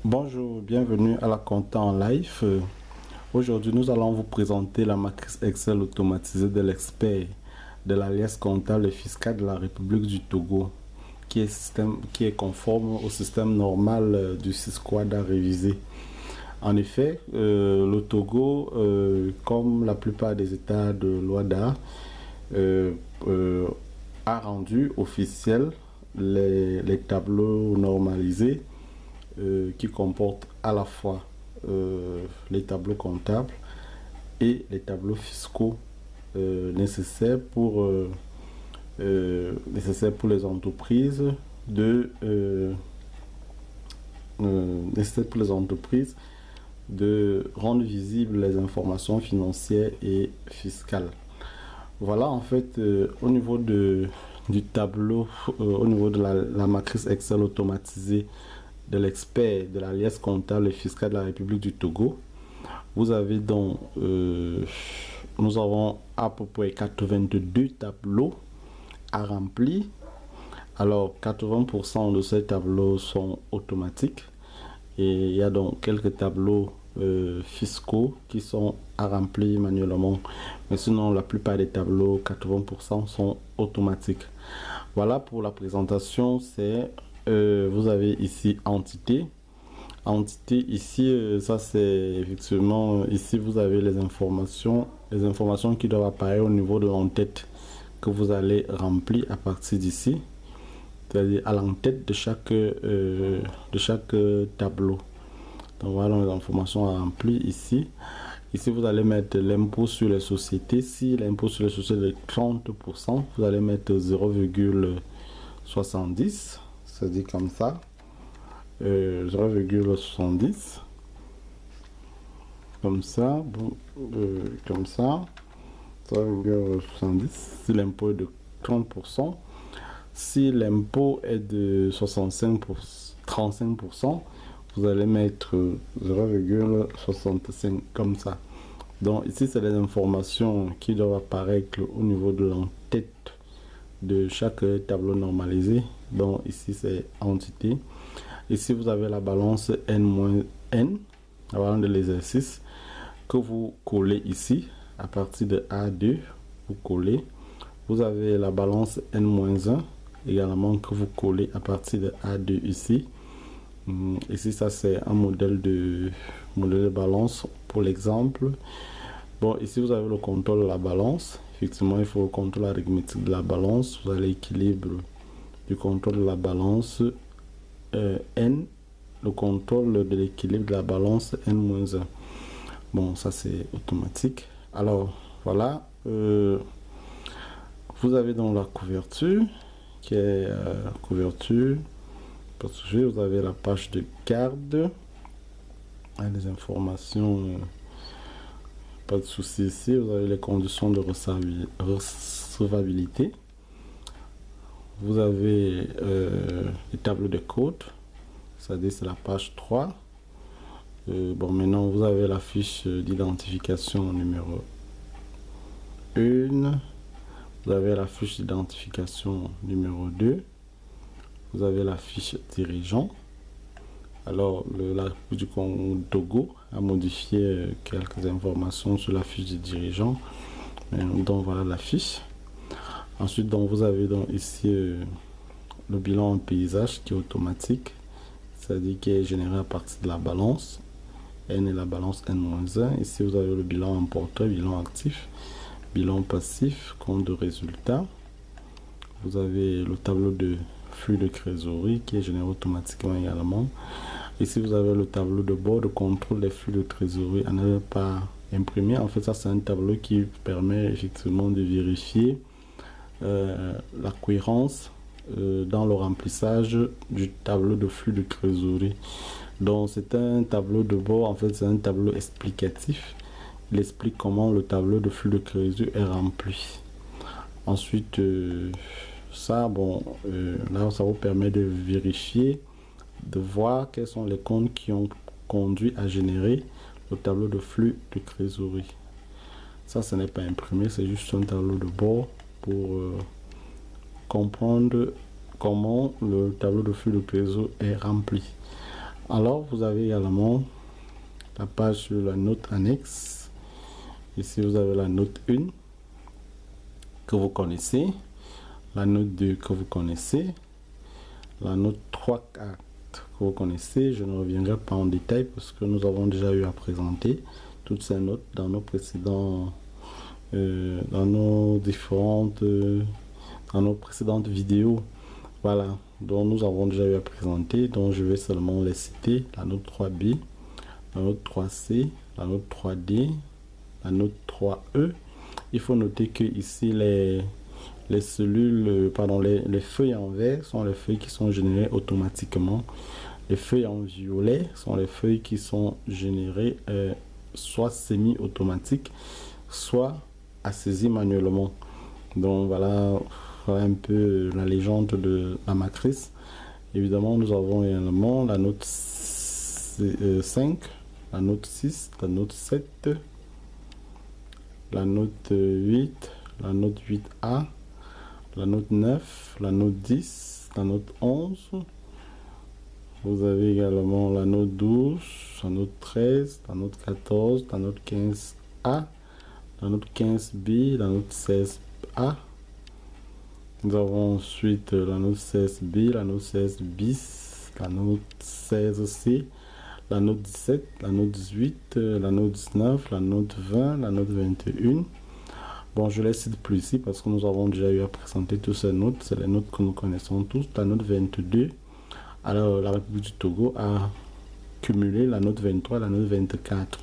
Bonjour, bienvenue à la compta en live. Aujourd'hui, nous allons vous présenter la matrice Excel automatisée de l'expert de l'alias comptable et fiscal de la République du Togo, qui est conforme au système normal du SysQuad à réviser. En effet, le Togo, comme la plupart des États de l'OADA, a rendu officiel les tableaux normalisés qui comportent à la fois les tableaux comptables et les tableaux fiscaux nécessaires pour les entreprises de rendre visibles les informations financières et fiscales. Voilà, en fait, au niveau du tableau, au niveau de la matrice Excel automatisée de l'expert de l'alias comptable et fiscal de la République du Togo, vous avez donc, nous avons à peu près 82 tableaux à remplir. Alors, 80% de ces tableaux sont automatiques et il y a donc quelques tableaux fiscaux qui sont à remplir manuellement. Mais sinon, la plupart des tableaux, 80% sont automatiques. Voilà pour la présentation. Vous avez ici entité. Entité ici, ça c'est effectivement, ici vous avez les informations qui doivent apparaître au niveau de l'entête que vous allez remplir à partir d'ici. C'est-à-dire à l'entête de chaque tableau. Donc voilà les informations à remplir ici. Ici, vous allez mettre l'impôt sur les sociétés. Si l'impôt sur les sociétés est de 30%, vous allez mettre 0,70. C'est-à-dire comme ça. 0,70. Comme ça. Comme ça. 0,70. Si l'impôt est de 30%. Si l'impôt est de 35%, vous allez mettre 0,65 comme ça. Donc ici, c'est les informations qui doivent apparaître au niveau de l'entête de chaque tableau normalisé. Donc ici, c'est entité. Ici, vous avez la balance N-N, la balance de l'exercice, que vous collez ici. À partir de A2, vous collez. Vous avez la balance N-1 également que vous collez à partir de A2 ici. Ici, ça c'est un modèle de balance pour l'exemple. Bon, ici vous avez le contrôle de la balance. Effectivement, il faut le contrôle arithmétique de la balance. Vous avez l'équilibre du contrôle de la balance N, le contrôle de l'équilibre de la balance N-1. Bon, ça c'est automatique. Alors, voilà. Vous avez donc la couverture qui est couverture. Vous avez la page de garde, les informations, pas de souci ici. Vous avez les conditions de recevabilité. Vous avez les tableaux de code, c'est-à-dire c'est la page 3. Bon, maintenant vous avez la fiche d'identification numéro 1. Vous avez la fiche d'identification numéro 2. Vous avez la fiche dirigeant. Alors, la République du Togo a modifié quelques informations sur la fiche du dirigeant. Donc, voilà la fiche. Ensuite, donc, vous avez donc ici le bilan en paysage qui est automatique. C'est-à-dire qui est généré à partir de la balance N et la balance N-1. Ici, vous avez le bilan en portrait, bilan actif, bilan passif, compte de résultats. Vous avez le tableau de flux de trésorerie qui est généré automatiquement également. Ici, vous avez le tableau de bord de contrôle des flux de trésorerie à ne pas imprimer. En fait, ça, c'est un tableau qui permet effectivement de vérifier la cohérence dans le remplissage du tableau de flux de trésorerie. Donc, c'est un tableau de bord. En fait, c'est un tableau explicatif. Il explique comment le tableau de flux de trésorerie est rempli. Ensuite, ça, bon, là, ça vous permet de vérifier, de voir quels sont les comptes qui ont conduit à générer le tableau de flux de trésorerie. Ça, ce n'est pas imprimé, c'est juste un tableau de bord pour comprendre comment le tableau de flux de trésorerie est rempli. Alors, vous avez également la page sur la note annexe. Ici, vous avez la note 1 que vous connaissez, la note 2 que vous connaissez, la note 3, 4 que vous connaissez. Je ne reviendrai pas en détail parce que nous avons déjà eu à présenter toutes ces notes dans nos précédents, dans nos précédentes vidéos. Voilà, dont nous avons déjà eu à présenter, donc je vais seulement les citer. La note 3B, la note 3C, la note 3D, la note 3E. Il faut noter que ici les cellules, pardon, les feuilles en vert sont les feuilles qui sont générées automatiquement. Les feuilles en violet sont les feuilles qui sont générées soit semi-automatiques, soit à saisir manuellement. Donc voilà un peu la légende de la matrice. Évidemment, nous avons également la note 5, la note 6, la note 7, la note 8, la note 8A, la note 9, la note 10, la note 11. Vous avez également la note 12, la note 13, la note 14, la note 15A, la note 15B, la note 16A. Nous avons ensuite la note 16B, la note 16 bis, la note 16C, la note 17, la note 18, la note 19, la note 20, la note 21. Bon, je ne les cite plus ici parce que nous avons déjà eu à présenter toutes ces notes. C'est les notes que nous connaissons tous. La note 22. Alors, la République du Togo a cumulé la note 23 et la note 24.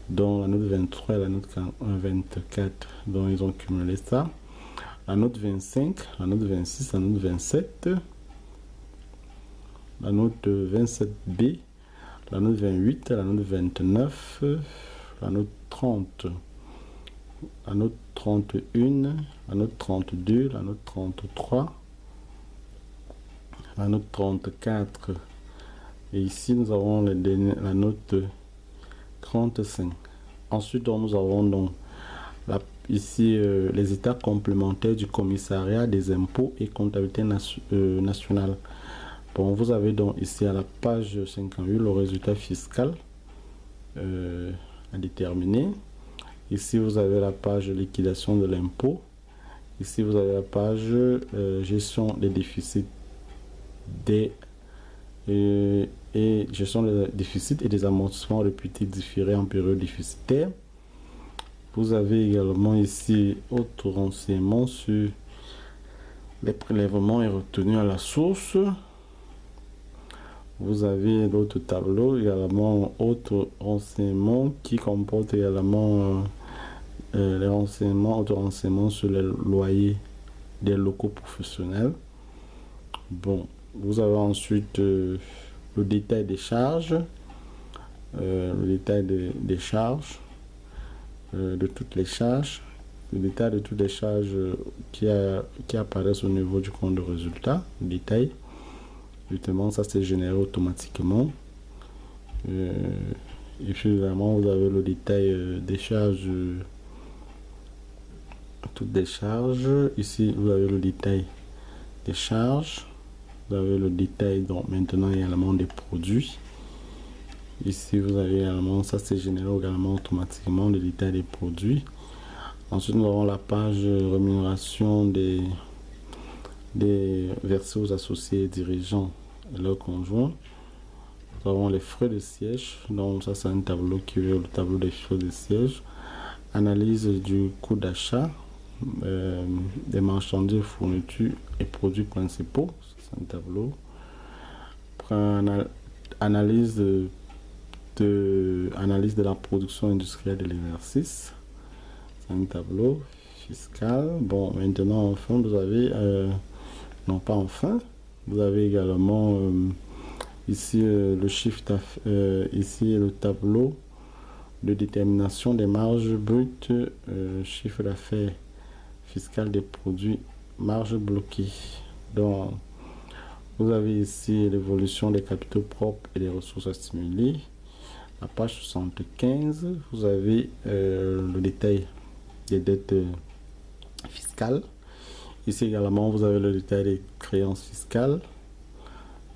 Donc, la note 23 et la note 24. Donc, ils ont cumulé ça. La note 25, la note 26, la note 27. La note 27B, la note 28, la note 29, la note 30. La note 31, la note 32, la note 33, la note 34. Et ici, nous avons la note 35. Ensuite, nous avons donc ici les états complémentaires du commissariat des impôts et comptabilité nationale. Bon, vous avez donc ici à la page 58 le résultat fiscal à déterminer. Ici, vous avez la page liquidation de l'impôt. Ici, vous avez la page gestion des déficits et gestion des déficits et des amortissements réputés différés en période déficitaire. Vous avez également ici autre renseignement sur les prélèvements et retenus à la source. Vous avez d'autres tableaux, également autres renseignements qui comportent également les renseignements, autres renseignements sur les loyers des locaux professionnels. Bon, vous avez ensuite le détail des charges, de toutes les charges, le détail de toutes les charges qui apparaissent au niveau du compte de résultat, le détail. Justement, ça c'est généré automatiquement. Et puis évidemment, vous avez le détail des charges, toutes les charges. Ici, vous avez le détail des charges. Vous avez le détail, donc maintenant également des produits. Ici, vous avez également, ça c'est généré également automatiquement, le détail des produits. Ensuite, nous avons la page rémunération des versés aux associés dirigeants et leurs conjoints. Nous avons les frais de siège, donc ça c'est un tableau qui est le tableau des frais de siège. Analyse du coût d'achat des marchandises, fournitures et produits principaux, c'est un tableau. Analyse de la production industrielle de l'exercice, c'est un tableau fiscal. Bon, maintenant enfin vous avez non pas enfin, vous avez également ici le chiffre d'affaires, ici le tableau de détermination des marges brutes, chiffre d'affaires fiscal des produits, marge bloquée. Donc vous avez ici l'évolution des capitaux propres et des ressources à stimuler. La page 75, vous avez le détail des dettes fiscales. Ici également, vous avez le détail des créances fiscales.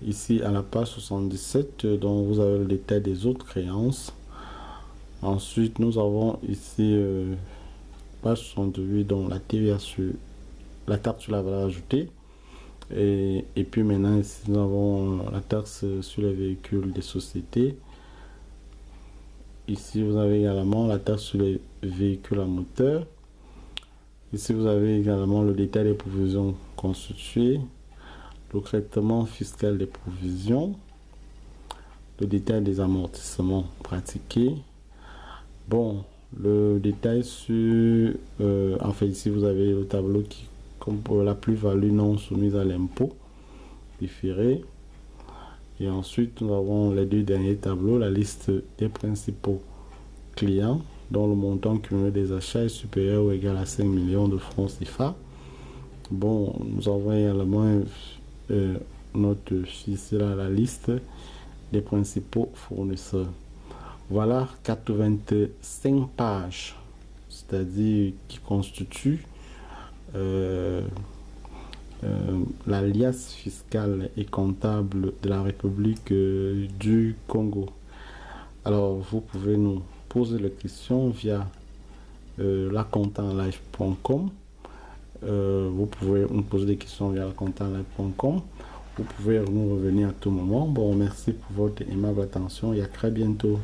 ici à la page 77, dont vous avez le détail des autres créances. Ensuite, nous avons ici page 68, donc la TVA sur la taxe sur la valeur ajoutée. Et puis maintenant, ici, nous avons la taxe sur les véhicules des sociétés. Ici, vous avez également la taxe sur les véhicules à moteur. Ici, vous avez également le détail des provisions constituées, le traitement fiscal des provisions, le détail des amortissements pratiqués. Bon, le détail sur... enfin, ici, vous avez le tableau qui compose la plus-value non soumise à l'impôt différé. Et ensuite, nous avons les deux derniers tableaux, la liste des principaux clients dont le montant cumulé des achats est supérieur ou égal à 5 millions de francs CFA. Bon, nous avons également notre ici là, la liste des principaux fournisseurs. Voilà 85 pages, c'est-à-dire qui constituent l'alias fiscale et comptable de la République du Congo. Alors, vous pouvez nous poser les questions via lacomptanlive.com. Vous pouvez nous poser des questions via lacomptanlive.com. Vous pouvez nous revenir à tout moment. Bon, merci pour votre aimable attention et à très bientôt.